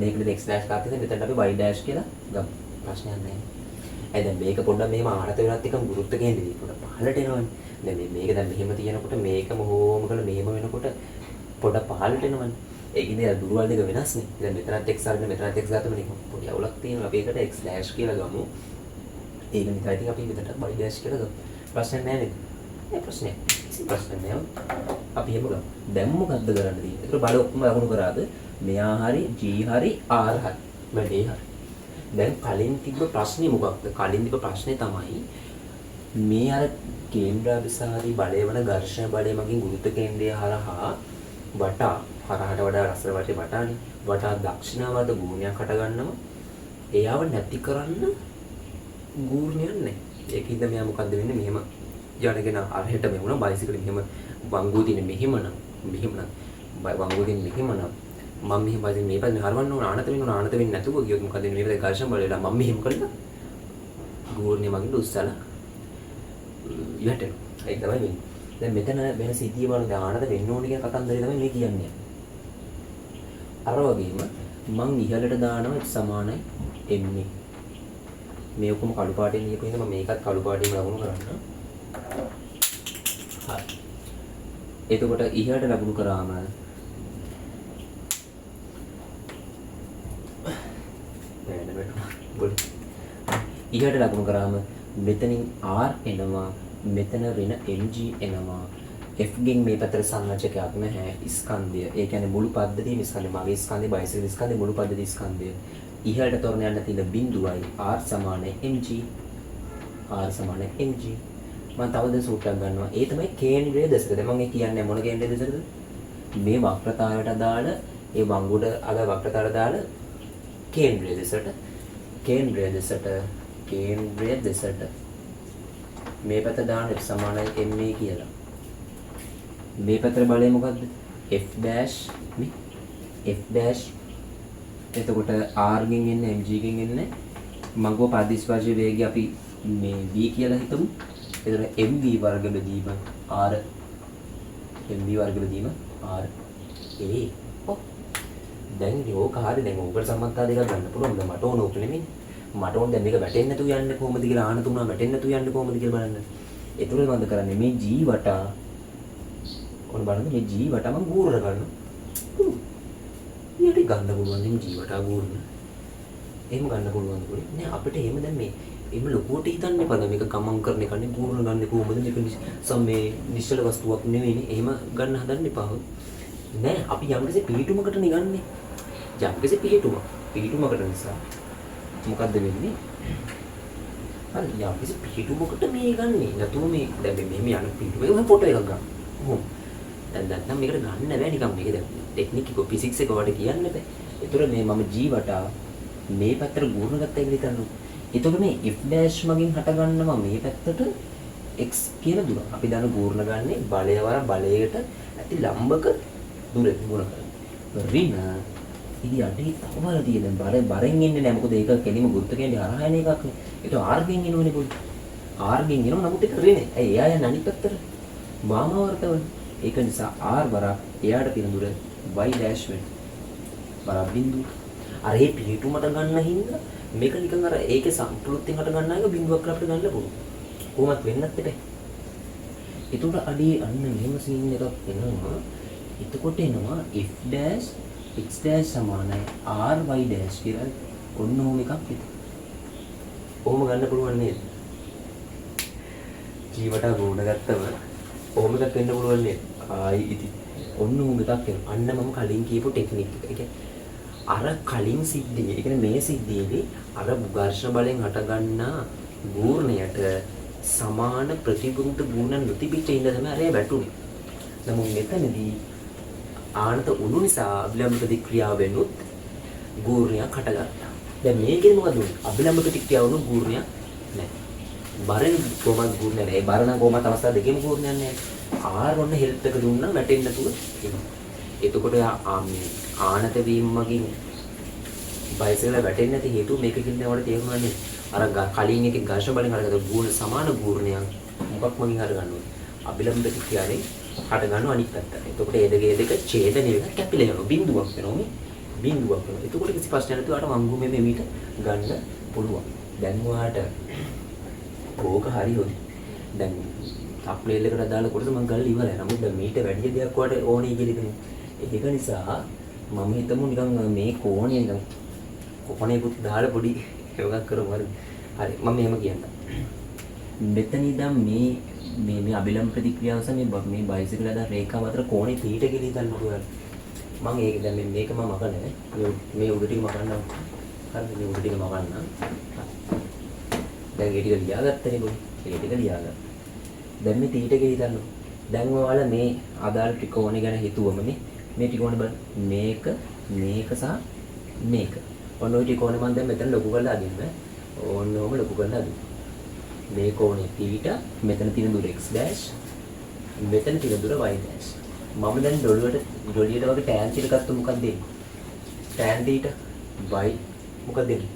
මේකට x dash කාටද මෙතනට අපි y dash කියලා ගමු. ප්‍රශ්නයක් නැහැ. දැන් මේක පොඩ්ඩක් මෙහෙම ආනත වෙනත් එකම ගුරුත්ව කේන්ද්‍රය පොඩ්ඩක් පහළට එනවනේ. දැන් මේක දැන් මෙහෙම තියෙනකොට මේකම හෝම කරලා මෙහෙම වෙනකොට පොඩ්ඩක් පහළට එනවනේ. ඒකනේ අර දුරවල් දෙක වෙනස්නේ. දැන් මෙතනත් x අරගෙන මෙතනත් x ගත්තම නේ පොඩි අවුලක් තියෙනවා. අපි ඒකට x dash කියලා ගමු. ඒක නිසා ඉතින් අපි මෙතනට y dash කියලා ගමු. ප්‍රශ්නයක් නැහැ නේද? නෑ ප්‍රශ්නයක්. කිසි ප්‍රශ්නයක් නෑ. අපි එහෙම ගමු. දැන් මොකද්ද කරන්න තියෙන්නේ? ඒක බල ඔක්කොම ලකුණු කරාද? මෙයා හරි G හරි R හරි. වැඩේ හරි. දැන් කලින් තිබ්බ ප්‍රශ්නේ මොකක්ද? කලින් තිබ්බ ප්‍රශ්නේ තමයි මේ අර කේන්ද්‍රාභිසාරී බලය වන ඝර්ෂණ බලය මගින් ගුරුත්ව කේන්ද්‍රය හරහා වටා හරහට වඩා රස වටේ වටානේ වටා දක්ෂිණාවර්ත ගූර්ණයක් හට ගන්නවා. එයාව නැති කරන්න ගූර්ණයක් නැහැ. ඒකින්ද මෙයා මොකද්ද වෙන්නේ? මෙහෙම යනගෙන අරහෙට මෙවුණා බයිසිකල් මෙහෙම වංගුව තියෙන මෙහෙමනම් වංගුව තියෙන මෙහෙමනම් මම මෙහෙම බයිසිකල් මේ පැත්තේ හරවන්න ඕන ආනත වෙන්නේ නැතුව ගියොත් මොකද වෙන්නේ? මේ පැත්තේ ඝර්ෂණ බලය වෙලා මම මෙහෙම කළා ගූර්ණය මගින් උස්සලා යටෙනවා. ඒක තමයි වෙන්නේ. දැන් මෙතන වෙන සිද්ධිය වල දානද වෙන්න ඕනේ කියන කතන්දරය තමයි මේ කියන්නේ. අර වගේම මං ඉහළට දානවා සමානයි එන්නේ. මේ ඔක්කොම කළු පාටෙන් ලියපු හින්දා මම මේකත් කළු පාටෙන් ලකුණු කරන්න. හරි. එතකොට ඉහළට ලකුණු කරාම ඉහළට ලකුණු කරාම මෙතනින් R එනවා, මෙතන වෙන mg එනවා. F ගෙන් මේ පැත්තට සංරචකයක් නැහැ ස්කන්ධය. ඒ කියන්නේ මුළු පද්ධතියම ස්කන්ධය. මගේ ස්කන්ධය බයිසිකල් ස්කන්ධය මුළු පද්ධතිය ස්කන්ධය. ඉහළට තොරණ යන්න තියෙන බිඳුවයි R සමානයි mg. R සමානයි mg. මම තවද සූත්‍රයක් ගන්නවා. ඒ තමයි කේන්ද්‍රයේ දෙසට. දැන් මම කියන්නේ මොන කේන්ද්‍රයේ දෙසටද? මේ වක්‍රතාවයට අදාළ ඒ වංගුඩ අග වක්‍රතාවයට අදාළ කේන්ද්‍රයේ දෙසට. කේන්ද්‍රයේ දෙසට මේ පැත්ත දාන්න F සමානයි MA කියලා. මේ පැත්තේ බලය මොකද්ද? F dash එතකොට R ගෙන් එන්නේ mg ගෙන් එන්නේ මගුව පදිස්පර්ශී වේගය අපි මේ v කියලා හිතමු. එතකොට mv වර්ග බෙදීම R දැන් යෝක හරිය දැන් ඕකට සම්මතා දෙකක් ගන්න පුළුවන්. දැන් මට ඕන ඕක නෙමෙයි. මට ඕන දැන් මේක වැටෙන්නේ නැතුව යන්නේ කොහොමද කියලා ආන තුනා වැටෙන්නේ නැතුව යන්නේ කොහොමද කියලා බලන්න. ඒතුළේ මම කරන්නේ මේ G වටා ඔන්න බලන්න මේ G වටා මම ගූර්ණ කරනවා. ඊට ගන්න පුළුවන් නේ G වටා ගූර්ණ. එහෙම ගන්න පුළුවන් නේ. නෑ අපිට එහෙම දැන් මේ එහෙම ලොකුවට හිතන්න එපා. දැන් මේක ගමන් කරන එක නේ ගූර්ණ ගන්න කොහොමද මේක මේ නිශ්චල වස්තුවක් නෙවෙයිනේ. එහෙම ගන්න හදන්න එපා. නෑ අපි යම්කිසි පිළිටුමකට නිගන්නේ. යම්කිසි පිළිටුමකට නිසා මොකද්ද වෙන්නේ? හරි යම්කිසි පිළිටුමකට මේ ගන්නේ. නැතුව මේ දැන් මෙහෙම යන පිළිටුමේ ඔය ෆොටෝ එකක් ගන්න. කොහොම? දැන් නැත්නම් මේකට ගන්න බෑ නිකන් මේක දැන් ටෙක්නික් එක ෆිසික්ස් එක වලට කියන්න බෑ. ඒතර මේ මම G වටා මේ පැත්තට ගුණ ගත්තා කියලා හිතන්න. ඒතකොට මේ F dash මගින් හට ගන්නවා මේ පැත්තට x කියන දුර. අපි දන්න ගුණ ගන්නේ බලය වර බලයට ඇති ලම්බක දුරේ ගුණ කරන්නේ. ඍණ ඉතින් අඩේ තවවල තියෙන බරෙන් එන්නේ නැහැ. මොකද ඒක කෙලිම ගුරුත්ව කියන්නේ හරහා යන එකක් නේ. ඒක R ගෙන් එනවනේ පොඩි. R ගෙන් එනවා නමුත් ඒක ඍණේ. ඇයි එයා යන අනිත් පැත්තට? වාමවර්තවල. ඒක නිසා R වරක් එයාට තියෙන දුර y dash වෙනවා. බරක් බිඳුව. අර ඒ පිළිටුමට ගන්න හින්දා මේක නිකන් අර ඒකේ සම්පූර්ණයෙන් හට ගන්න එක බිඳුවක් අපිට ගන්න පුළුවන්. කොහොමත් වෙන්නත් එපා. ඒකට අඩේ අන්න මෙහෙම සීන් එකක් එනවා. එතකොට එනවා f dash x dash සමානයි r y dash කියලා ඔන්න ඕම එකක් විතර. ඔහොම ගන්න පුළුවන් නේද? ජීවිත ගුණ ගත්තම ඔහොම එකක් වෙන්න පුළුවන් නේද? ආයි ඉතින් ඔන්න ඕම එකක් එනවා. අන්න මම කලින් කියපු ටෙක්නික් එක. ඒ කියන්නේ අර කලින් සිද්ධියේ, ඒ කියන්නේ මේ සිද්ධියේදී අර ඝර්ෂණ බලෙන් හටගන්නා ගූර්ණයට සමාන ප්‍රතිබිම්බ ගුණ නොතිබිච්ච ඉඳ තමයි අර වැටුනේ. නමුත් මෙතනදී ආනත උණු නිසා අභිලම්බ ප්‍රතික්‍රියාව වෙනුත් ගූර්ණයක් හටගත්තා. දැන් මේකෙන් මොකද උනේ? අභිලම්බ ප්‍රතික්‍රියාව වුණු ගූර්ණයක් නැහැ. බරෙන් කොහොමද ගූර්ණයක් නැහැ. ඒ බර නම් කොහොමද අවස්ථාව දෙකෙම ගූර්ණයක් නැහැ. ආර ඔන්න හෙල්ප් එක දුන්නා වැටෙන්නේ නැතුව එනවා. එතකොට ආනත වීම මගින් බයිසිකල වැටෙන්නේ නැති හේතුව මේකකින් නේවට තේරුණානේ. අර කලින් එකේ ඝර්ෂණ බලෙන් අරගත්ත ගුණ සමාන ගූර්ණයක් මොකක් මගින් අර ගන්නවා. අභිලම්බ ප්‍රතික්‍රියාවෙන් හට ගන්නවා අනිත් පැත්තට. එතකොට ඒ දෙක ඡේදනය වෙලා කැපිලා යනවා. බිඳුවක් වෙනවා මේ. බිඳුවක් වෙනවා. එතකොට කිසි ප්‍රශ්නයක් නැතුව අර වංගුමේ මෙමීට ගන්න පුළුවන්. දැන් ඔයාට ඕක හරි හොදි. දැන් තප්ලේල් එකට දාලා කොටස මම ගල්ලා ඉවරයි. නමුත් දැන් මීට වැඩි දෙයක් ඔයාට ඕනේ කියලා ඉතින්. ඒක නිසා මම හිතමු නිකන් මේ කෝණය නිකන් කොපණේකුත් දාලා පොඩි යෝගක් කරමු හරි. හරි මම එහෙම කියන්නම්. මෙතන ඉඳන් මේ මේ අබිලම් ප්‍රතික්‍රියාව නිසා මේ බයිසිකල් අද රේඛාව අතර කෝණේ තීට කියලා හිතන්න පුළුවන්. මම ඒක දැන් මේක මම මකන්නේ මේ උඩ ටික මකන්නම්. හරිද? මේ උඩ ටික මකන්නම්. දැන් ඒ ටික ලියාගත්තනේ බොයි. ඒ ටික ලියාගත්තා. දැන් මේ තීට කියලා හිතන්න. දැන් ඔයාලා මේ අදාළ ත්‍රිකෝණය ගැන හිතුවම මේ ත්‍රිකෝණ බලන්න. මේක සහ මේක. ඔන්න ඔය ත්‍රිකෝණය මම දැන් මෙතන ලොකු කරලා අදින්න. ඕනෝම ලොකු කරලා අදින්න. මේ කෝණේ θ, මෙතන තියෙන දුර x', මෙතන තියෙන දුර y'. මම දැන් ඩොලියට වගේ tan θ ගත්තොත් මොකක්ද දෙන්නේ? tan θ y මොකක්ද දෙන්නේ?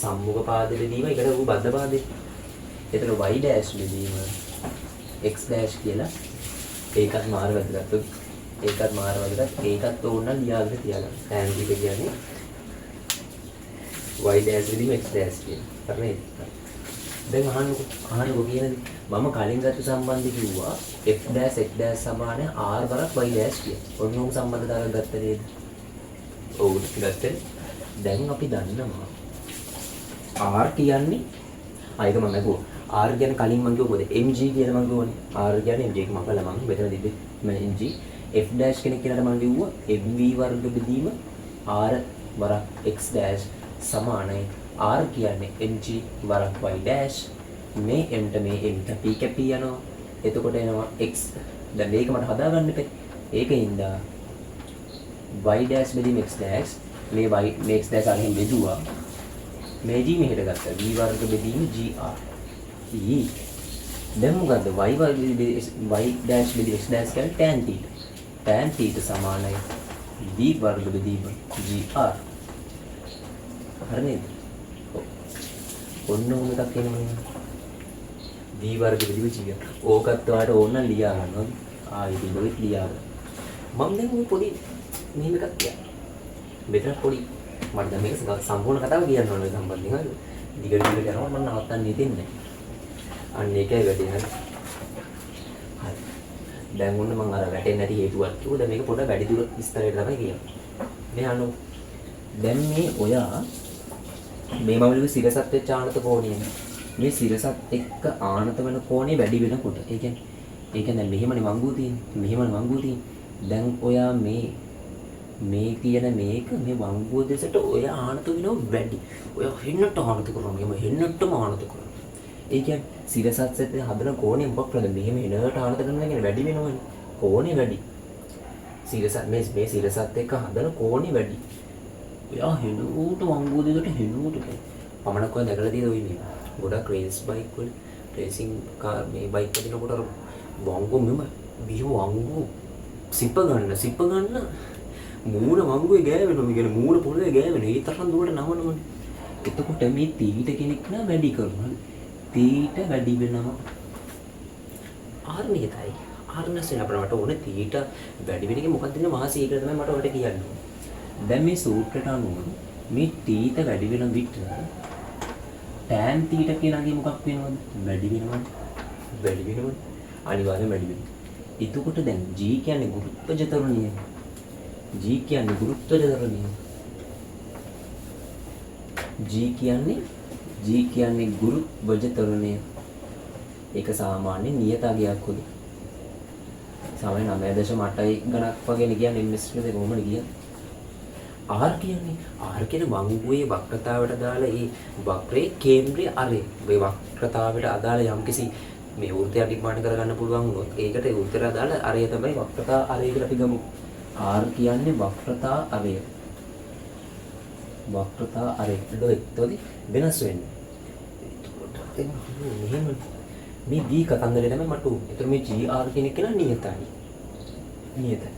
සම්මුඛ පාද බෙදීම එකට උ බද්ධ පාදේ. එතන y' බෙදීම x' කියලා ඒකත් මාර වැදගත්. ඒකත් ඕන නම් ලියාගෙන තියාගන්න. tan θ කියන්නේ y' බෙදීම x' කියලා. හරිද? දැන් අහන්නකෝ කියන්නේ මම කලින් ගත්ත සම්බන්ධය කිව්වා f' x' සමාන r වරක් y' කියලා. ඔන්න ඔය සම්බන්ධතාවයක් ගත්ත නේද? ඔව් ගත්තේ. දැන් අපි දන්නවා r කියන්නේ ආයක මම කිව්වා r කියන්නේ කලින් මම කිව්වා මොකද mg කියලා මම කිව්වනේ. r කියන්නේ mg එක මම කළා මම මෙතන තිබ්බේ mg f' කෙනෙක් කියලාට මම කිව්වා mv වර්ග බෙදීම r වරක් x' සමානයි r කියන්නේ mg වරක් y' මේ m ට මේ m ට p කැපී යනවා. එතකොට එනවා x. දැන් මේක මට හදාගන්න එපේ. ඒකින්ද y' බෙදීම x' මේ y මේ x' අරගෙන බෙදුවා. මේ g මෙහෙට ගත්තා. v වර්ග බෙදීම gr. දැන් මොකද්ද y වර්ග බෙදීම x' කියන්නේ tan θ. tan θ සමානයි v වර්ග බෙදීම gr. හරි නේද? ඔන්න ඕන එකක් එනවා. v වර්ග බෙදීම gr. ඕකත් ඔයාලට ඕන නම් ලියා ගන්නවා. ආයෙත් ඉබෙත් ලියා ගන්න. මම දැන් මේ පොඩි මෙහෙම එකක් කියනවා. මෙතන පොඩි මට දැන් මේක සම්පූර්ණ කතාව කියන්න ඕනේ සම්බන්ධයෙන්. හරිද? දිගට යනවා මම නවත්තන්න හිතෙන්නේ නැහැ. අන්න ඒකයි වැඩේ. හරි. දැන් ඔන්න මම අර වැටෙන්නේ නැති හේතුවක් කිව්වා. දැන් මේක පොඩ්ඩක් වැඩි දුර විස්තරයට තමයි කියන්නේ. මේ අනු දැන් මේ ඔයා මේ මම ලිව්ව සිරසත් වෙච්ච ආනත කෝණය. මේ සිරසත් එක්ක ආනත වෙන කෝණය වැඩි වෙනකොට ඒ කියන්නේ දැන් මෙහෙමනේ වංගුව තියෙන්නේ. දැන් ඔයා මේ තියෙන මේක මේ වංගුව දෙසට ඔය ආනත වෙනව වැඩි. ඔය හෙන්නට ආනත කරනවා. මෙහෙම හෙන්නටම ආනත කරනවා. ඒ කියන්නේ සිරසත් එක්ක හදන කෝණය මොකක්ද? මෙහෙම එනට ආනත කරනවා කියන්නේ වැඩි වෙනවනේ. කෝණය වැඩි. සිරසත් මේ සිරසත් එක්ක හදන කෝණය වැඩි. ඔයා හෙනුට වංගුව දෙකට හෙනුට පමණක් ඔය දැකලා තියෙද ඔය මේ ගොඩක් රේස් බයික් වල රේසින් කාර් මේ බයික් වලිනකොට අර වංගුව මෙම බිහි වංගුව සිප ගන්න මූණ වංගුවේ ගෑවෙනවා. මේ කියන්නේ මූණ පොළවේ ගෑවෙනවා. ඒ තරම් දුරට නවනවනේ. එතකොට මේ තීට කෙනෙක් නා වැඩි කරනවා. තීට වැඩි වෙනවා. ආර් නියතයි. ආර් නැසෙන අපරාට ඕනේ තීට වැඩි වෙන එක මොකක්ද දෙන වාසිය කියලා තමයි මට ඔයාලට කියන්නේ. දැන් මේ සූත්‍රයට අනුව මේ තීට වැඩි වෙන විට tan තීට කියනගේ මොකක් වෙනවද? වැඩි වෙනවද? අනිවාර්යෙන් වැඩි වෙනවා. එතකොට දැන් g කියන්නේ ගුරුත්වජ ත්වරණය. g කියන්නේ ගුරුත්වජ ත්වරණය. ඒක සාමාන්‍ය නියතගයක් වගේ. සාමාන්‍ය 9.8 ගණක් වගේ කියන්නේ ms එක කොහොමද කියන්නේ? r කියන්නේ වංගුවේ වක්‍රතාවට දාලා ඒ වක්‍රයේ කේන්ද්‍රය අරය. මේ වක්‍රතාවට අදාළ යම්කිසි මේ වෘත්තයක් නිර්මාණය කරගන්න පුළුවන් වුණොත් ඒකට ඒ වෘත්තයට අදාළ අරය තමයි වක්‍රතා අරය කියලා අපි ගමු. r කියන්නේ වක්‍රතා අරය. එතකොට වෙනස් වෙන්නේ. මෙහෙම මේ v කතන්දරේ තමයි මට උනේ. ඒතර මේ gr කියන එක නියතයි.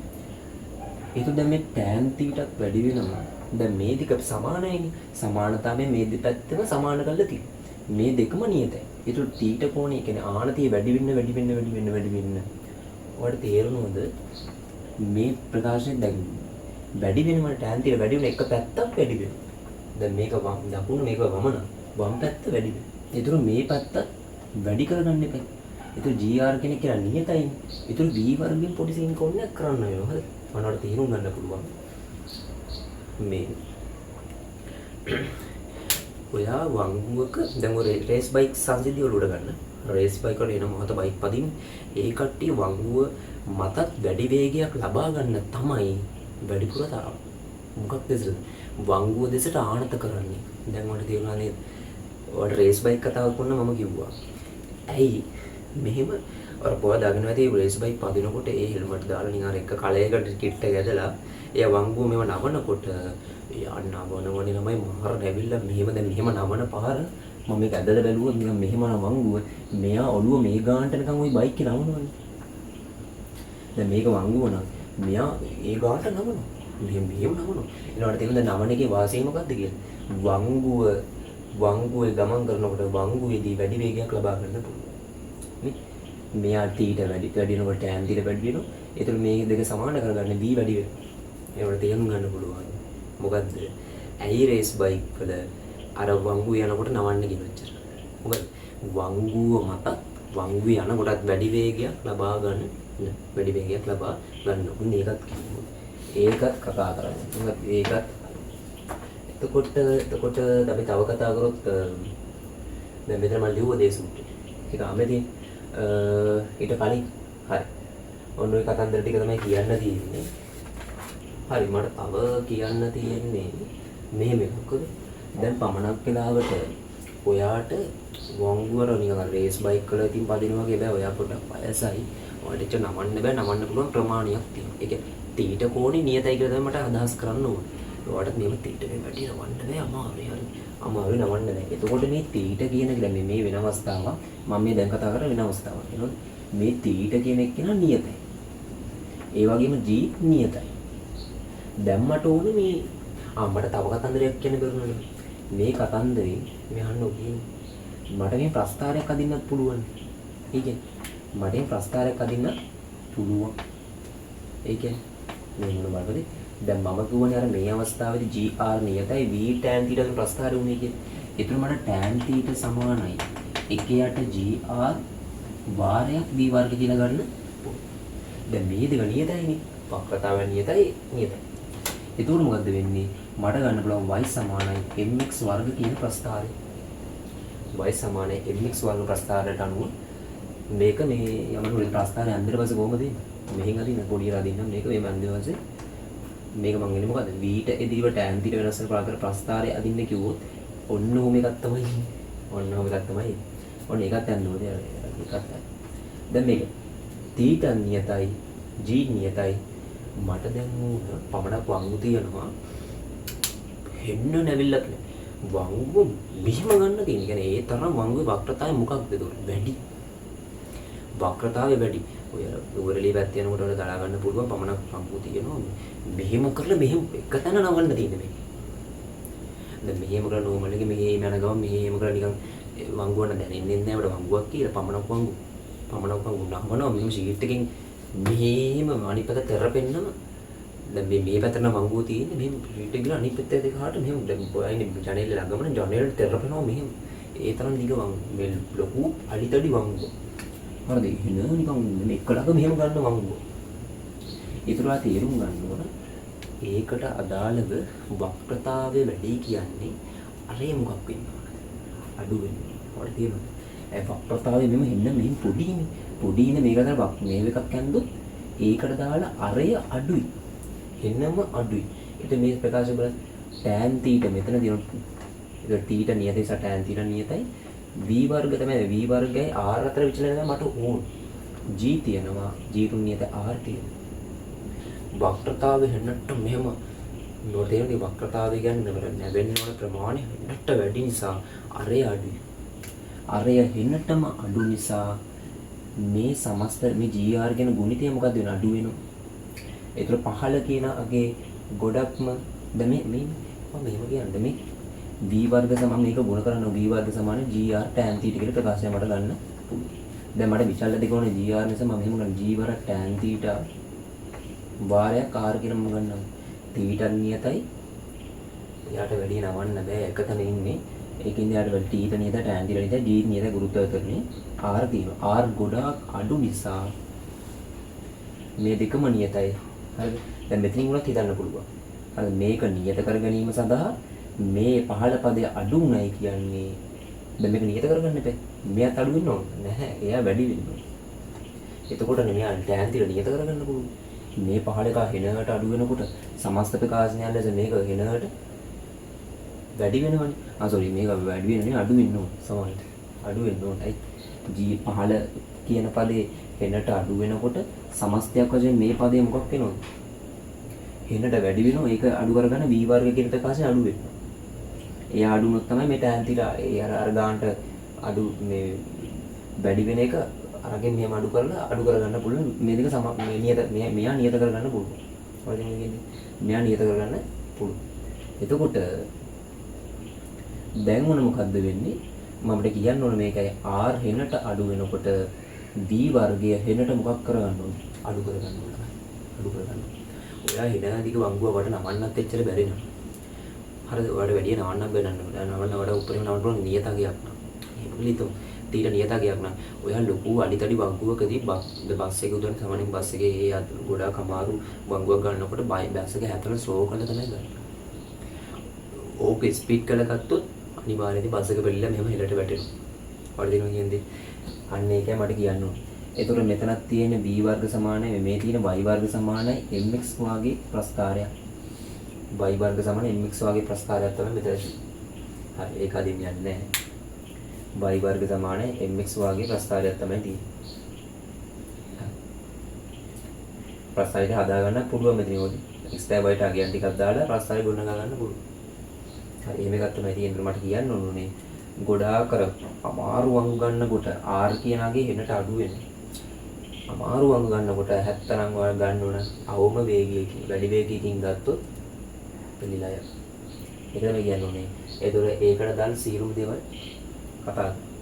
ඒකද දැන් මේ tan θටත් වැඩි වෙනවා. දැන් මේ දෙක සමානයිනේ. සමානතාවයෙන් මේ දෙපැත්තම සමාන කරලා තියෙනවා. මේ දෙකම නියතයි. ඒතර θ කෝණය කියන්නේ ආනතිය වැඩි වෙන්න. ඔයාලට තේරෙනවද? මේ ප්‍රකාශනය දැන් වැඩි වෙනවා tan θ වැඩි වෙන එක පැත්තක් වැඩි වෙනවා. දැන් මේක දකුණ මේක වම පැත්ත වැඩි වෙනවා. ඒතර මේ පැත්තත් වැඩි කරගන්න එපා. ඒතර gr කෙනෙක් කියලා නියතයි. ඒතර v වර්ගයෙන් පොඩි සීන් කෝණයක් කරන්න වෙනවා. හරි. මනෝට තේරුම් ගන්න පුළුවන්. මේ ඔයා වංගුවක දැන් ඔය රේස් බයික් සංසිද්ධිය වල උඩ ගන්න. රේස් බයික් වල එන මොහොත බයික් පදින්න ඒ කට්ටිය වංගුව මතත් වැඩි වේගයක් ලබා ගන්න තමයි වැඩිපුර තරම්. මොකක් දෙසද? වංගුව දෙසට ආනත කරන්නේ. දැන් මට තේරුණා නේද? ඔයාලට රේස් බයික් කතාවක් වුණා මම කිව්වා. ඇයි මෙහෙම අර පොය දාගෙන ඇති රේස් බයික් පදිනකොට ඒ හෙල්මට් දාලා නිකන් අර එක කලයකට කිට් එක ඇදලා එයා වංගුව මෙව නවනකොට එයා නවනවනේ ළමයි මාර නැවිලා මෙහෙම දැන් මෙහෙම නවන පාර මම මේක ඇදලා බැලුවොත් නිකන් මෙහෙම වංගුව මෙයා ඔළුව මේ ගානට නිකන් ওই බයික් එක නවනවනේ. දැන් මේක වංගුව නම් මෙයා ඒ ගානට නවනවා. මෙහෙම නවනවා. ඊළඟට තේරෙන නවන එකේ වාසිය මොකද්ද කියලා? වංගුවේ ගමන් කරනකොට වංගුවේදී වැඩි වේගයක් ලබා ගන්න පුළුවන්. නේ? මෙයා තීට වැඩි වෙනකොට ටෑන් තීට වැඩි වෙනවා. ඒතර මේ දෙක සමාන කරගන්න v වැඩි වෙනවා. ඒවට තේරුම් ගන්න පුළුවන්. මොකද්ද? ඇයි රේස් බයික් වල අර වංගුව යනකොට නවන්න කිව්වච්චර. මොකද වංගුව මත වංගුව යනකොටත් වැඩි වේගයක් ලබා ගන්න. උන් ඒකත් කිව්වා. ඒකත් කතා කරන්නේ. ඒකත් එතකොට අපි තව කතා කරොත් දැන් මෙතන මම ලිව්ව දේ සූත්‍රය. ඒක ආමෙදී ඊට කලින් හරි. ඔන්න ඔය කතන්දර ටික තමයි කියන්න තියෙන්නේ. හරි මට තව කියන්න තියෙන්නේ මෙහෙම එකක්. දැන් පමණක් වෙලාවට ඔයාට වංගුවර නිකන් රේස් බයික් වල ඉතින් පදිනවා වගේ බෑ. ඔයා පොඩ්ඩක් වයසයි. ඔයාට නමන්න බෑ. නමන්න පුළුවන් ප්‍රමාණයක් තියෙනවා. ඒ කියන්නේ තීට කෝණේ නියතයි කියලා තමයි මට අදහස් කරන්න ඕනේ. ඔයාට මේක තීටෙන් වැඩි නවන්න බෑ. අමාරුයි නවන්න බෑ. එතකොට මේ තීට කියන එක දැන් මේ වෙන අවස්ථාවක්. මම මේ දැන් කතා කරන වෙන අවස්ථාවක්. එනොත් මේ තීට කියන එක කියන නියතයි. ඒ වගේම G නියතයි. දැන් මට ඕනේ මේ මට තව කතන්දරයක් කියන්න බැරුණානේ. මේ කතන්දරේ මේ අහන්න ඕනේ. මට මේ ප්‍රස්තාරයක් අදින්නත් පුළුවන්. ඒ කියන්නේ මට මේ ප්‍රස්තාරයක් අදින්නත් පුළුවන්. ඒ කියන්නේ මේ මොන බලද? දැන් මම කියවනේ අර මේ අවස්ථාවේදී GR නියතයි V tan θ ගේ ප්‍රස්තාරය උනේ කියලා. ඒතර මට tan θ සමානයි 1යට GR වාරයක් V වර්ග කියලා ගන්න. දැන් මේ දෙක නියතයිනේ. වක්‍රතාවය නියතයි. ඒතර මොකද්ද වෙන්නේ? මට ගන්න පුළුවන් y සමානයි mx වර්ග කියන ප්‍රස්තාරය. y සමානයි mx වර්ග ප්‍රස්තාරයට අනුව මේක මේ යමන ප්‍රස්තාරය අන්දර පස්සේ කොහමද දෙන්නේ? මෙහෙන් අදින්න පොඩි කරලා අදින්නම් මේක මේ අන්දර පස්සේ මේක මං එන්නේ මොකද්ද? v ට එදීව tan θ වෙනස් කරලා ප්‍රස්තාරය අදින්න කිව්වොත් ඔන්න ඔහොම එකක් තමයි ඉන්නේ. ඔන්න ඒකත් යන්න ඕනේ ඒකත්. දැන් මේක θ නියතයි g නියතයි මට දැන් පමණක් වංගු තියනවා හෙන්න නැවිල්ලක් නෑ. වංගු මෙහෙම ගන්න තියෙන. කියන්නේ ඒ තරම් වංගුවේ වක්‍රතාවය මොකක්ද ඒක වැඩි. වක්‍රතාවය වැඩි. ඔය උවරලී පැත්ත යනකොට වල දලා ගන්න පුළුවන් පමණක් වංගු තියනවා. මෙහෙම කරලා මෙහෙම එක තැන නවන්න තියෙන මේක. දැන් මෙහෙම කරලා නෝමල් එකේ මෙහෙම යන ගමන් මෙහෙම කරලා නිකන් වංගුවන දැනෙන්නේ නැහැ අපිට වංගුවක් කියලා පමණක් වංගු නවනවා මෙහෙම ෂීට් එකෙන් මෙහෙම අනිත් පැත්ත තෙරපෙන්නම දැන් මේ පැත්තට නම් වංගුව තියෙන්නේ මෙහෙම ෂීට් එක ගිහලා අනිත් පැත්තේ දෙකහට මෙහෙම දැන් ඔයයිනේ ජනේල ළඟම ජනේලට තෙරපෙනවා මෙහෙම ඒ තරම් දිග මේ ලොකු අඩිතඩි වංගුව හරිද එහෙනම් නිකන් මේ එකලක මෙහෙම ගන්න වංගුව ඊටලා තේරුම් ගන්න ඕන ඒකට අදාළව වක්‍රතාවය වැඩි කියන්නේ අරේ මොකක් වෙනවද අඩු වෙනවා වල තියෙනවා ඒ වක්‍රතාවය මෙහෙම හෙන්න මෙහෙම පොඩිනේ මේක තමයි මේ එකක් යනදොත් ඒකට දාලා අරය අඩුයි හෙන්නම අඩුයි ඊට මේ ප්‍රකාශ කරලා tan θ මෙතන දින ඒක θ නියතයි සහ tan θ නියතයි v වර්ග තමයි v වර්ගයයි r අතර විචලනය තමයි මට ඕන g තියෙනවා g නියත r තියෙනවා වක්‍රතාවය හෙන්නට මෙහෙම නොතේරෙන්නේ වක්‍රතාවය කියන්නේ නැවෙන්න ඕන ප්‍රමාණය හෙන්නට වැඩි නිසා අරය අඩුයි අරය හෙන්නටම අඩු නිසා මේ සමස්ත මේ GR කියන ගුණිතය මොකක්ද වෙන අඩු වෙනවා. ඒතර පහළ කියන අගේ ගොඩක්ම දැන් මේ මෙහෙම කියන්නේ මේ v වර්ග සමාන මේක ගුණ කරනවා v වර්ග සමාන GR tan θ කියලා ප්‍රකාශය මට ගන්න පුළුවන්. දැන් මට විචල්ල දෙක ඕනේ GR නිසා මම මෙහෙම ගන්න g වර tan θ වාරයක් r කියලා මම ගන්නවා. θ නියතයි. එයාට වැඩි නවන්න බෑ එකතන ඉන්නේ. ඒකින් යාට වැඩි t නියත tan θ නියත g නියත ගුරුත්වාකර්ෂණය r තියෙනවා. r ගොඩාක් අඩු නිසා මේ දෙකම නියතයි. හරිද? දැන් මෙතනින් උනත් හිතන්න පුළුවන්. හරිද? මේක නියත කර ගැනීම සඳහා මේ පහළ පදය අඩු උනායි කියන්නේ දැන් මේක නියත කරගන්න එපා. මෙයාත් අඩු වෙන්න ඕන නැහැ. එයා වැඩි වෙන්න ඕන. එතකොට මෙයා ටෑන් තිර නියත කරගන්න පුළුවන්. මේ පහළ එක හෙනකට අඩු වෙනකොට සමස්ත ප්‍රකාශනයන් ලෙස මේක හෙනකට වැඩි වෙනවනේ. සෝරි මේක වැඩි වෙනනේ අඩු වෙන්න ඕන. සමහරට අඩු වෙන්න ඕනයි. G පහළ කියන පදේ හෙනට අඩු වෙනකොට සමස්තයක් වශයෙන් මේ පදේ මොකක් වෙනවද? හෙනට වැඩි වෙනවා. ඒක අඩු කරගන්න v වර්ග කියන ප්‍රකාශනය අඩු වෙනවා. ඒ අඩු වුණොත් තමයි මේ tan θ ඒ අර ගානට අඩු මේ වැඩි වෙන එක අරගෙන මෙහෙම අඩු කරලා අඩු කරගන්න පුළුවන්. මේ දෙක මේ නියත මෙයා නියත කරගන්න පුළුවන්. ඔය දෙක කියන්නේ මෙයා නියත කරගන්න පුළුවන්. එතකොට දැන් මොකද්ද වෙන්නේ? මම අපිට කියන්න ඕනේ මේකයි r හෙනට අඩු වෙනකොට v වර්ගය හෙනට මොකක් කරගන්න ඕනේ? අඩු කරගන්න ඕනේ. අඩු කරගන්න. ඔයා හෙන දිග වංගුව වට නමන්නත් එච්චර බැරි නෑ. හරිද? ඔයාලට වැඩි නවන්නත් බැරි නෑ. නවන්න වඩා උඩරින් නවන්න පුළුවන් නියතගයක් නෑ. ඒක පිළිතුම්. තීර නියතගයක් නෑ. ඔයා ලොකු අඩිතඩි වංගුවකදී බස් එක උදේට සමහරින් බස් එකේ ඒ ගොඩාක් අමාරු වංගුවක් ගන්නකොට බස් එක හැතර ස්ලෝ කරලා තමයි ගන්න. ඕක ස්පීඩ් කරලා ගත්තොත් අනිවාර්යයෙන්ම බස් එක පෙරලිලා මෙහෙම හෙලට වැටෙනවා. වල දෙනවා කියන්නේ. අන්න ඒකයි මට කියන්න ඕනේ. ඒතර මෙතනක් තියෙන b වර්ග සමානයි මේ තියෙන y වර්ග සමානයි mx වාගේ ප්‍රස්ථාරයක්. y වර්ග සමාන mx වාගේ ප්‍රස්ථාරයක් තමයි මෙතන තියෙන්නේ. හරි ඒක අදින් යන්නේ නැහැ. y වර්ග සමානයි mx වාගේ ප්‍රස්ථාරයක් තමයි තියෙන්නේ. ප්‍රස්ථාරය හදා ගන්න පුළුවන් මෙතන ඕනේ. x y ට අගයන් ටිකක් දාලා ප්‍රස්ථාරය ගොඩනගා ගන්න පුළුවන්. හරි එහෙම එකක් තමයි තියෙන්නේ මට කියන්න ඕනේ. ගොඩාක් කර අමාරු වංගු ගන්නකොට r කියනගේ හෙනට අඩු වෙනවා. අමාරු වංගු ගන්නකොට 70 නම් වල ගන්න ඕන අවම වේගයකින් වැඩි වේගයකින් ගත්තොත් පිළිලා යනවා. ඒක තමයි කියන්න ඕනේ. ඒතකොට ඒකට දාන සීරුම් දේවල් කතා කරනවා.